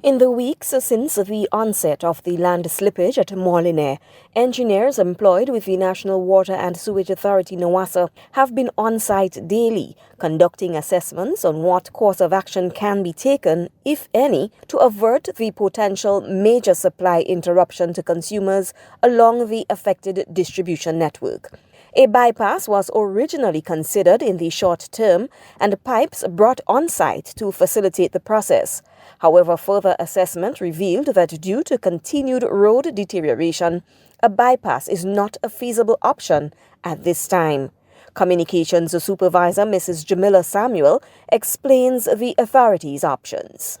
In the weeks since the onset of the land slippage at Moliniere, engineers employed with the National Water and Sewage Authority NAWASA have been on site daily, conducting assessments on what course of action can be taken, if any, to avert the potential major supply interruption to consumers along the affected distribution network. A bypass was originally considered in the short term and pipes brought on site to facilitate the process. However, further assessment revealed that due to continued road deterioration, a bypass is not a feasible option at this time. Communications Supervisor Mrs. Jamila Samuel explains the authority's options.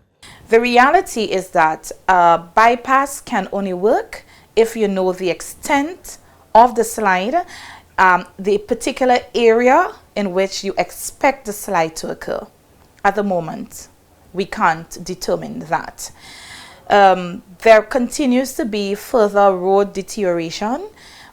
The reality is that a bypass can only work if you know the extent of the slide, the particular area in which you expect the slide to occur. At the moment, we can't determine that. There continues to be further road deterioration,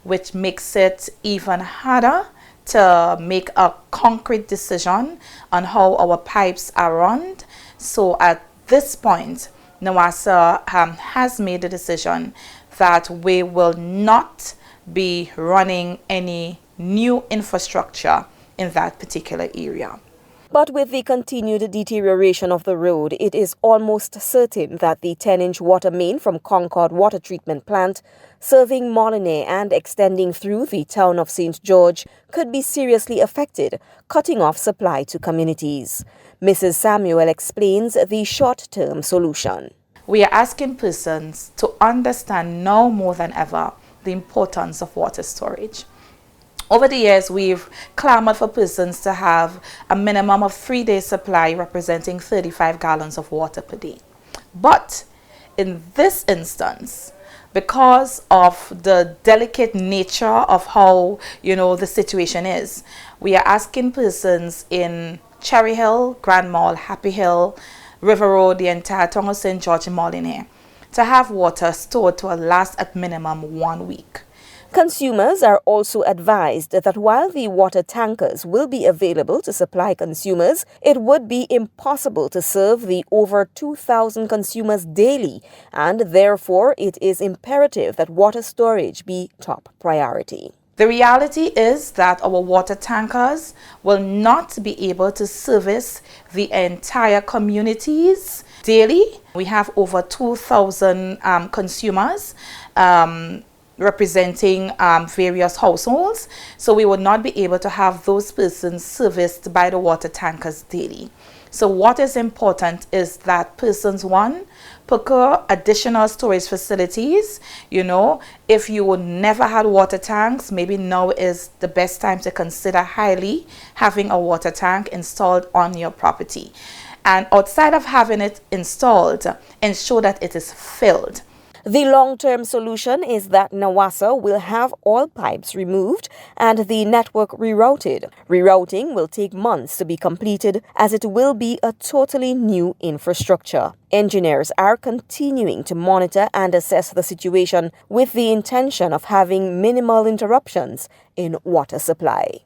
which makes it even harder to make a concrete decision on how our pipes are run. So at this point, NAWASA has made a decision that we will not be running any new infrastructure in that particular area. But with the continued deterioration of the road, it is almost certain that the 10-inch water main from Concord Water Treatment Plant, serving Moliniere and extending through the town of St. George, could be seriously affected, cutting off supply to communities. Mrs. Samuel explains the short-term solution. We are asking persons to understand now more than ever the importance of water storage. Over the years, we've clamored for persons to have a minimum of 3-day supply representing 35 gallons of water per day. But in this instance, because of the delicate nature of how, the situation is, we are asking persons in Cherry Hill, Grand Mall, Happy Hill, River Road, the entire town of St. George and Moliniere, to have water stored to last at minimum 1 week. Consumers are also advised that while the water tankers will be available to supply consumers, it would be impossible to serve the over 2,000 consumers daily, and therefore it is imperative that water storage be top priority. The reality is that our water tankers will not be able to service the entire communities daily. We have over 2,000 consumers representing various households, so we would not be able to have those persons serviced by the water tankers daily. So what is important is that persons, one, procure additional storage facilities. If you never had water tanks, maybe now is the best time to consider highly having a water tank installed on your property. And outside of having it installed, ensure that it is filled. The long-term solution is that NAWASA will have all pipes removed and the network rerouted. Rerouting will take months to be completed as it will be a totally new infrastructure. Engineers are continuing to monitor and assess the situation with the intention of having minimal interruptions in water supply.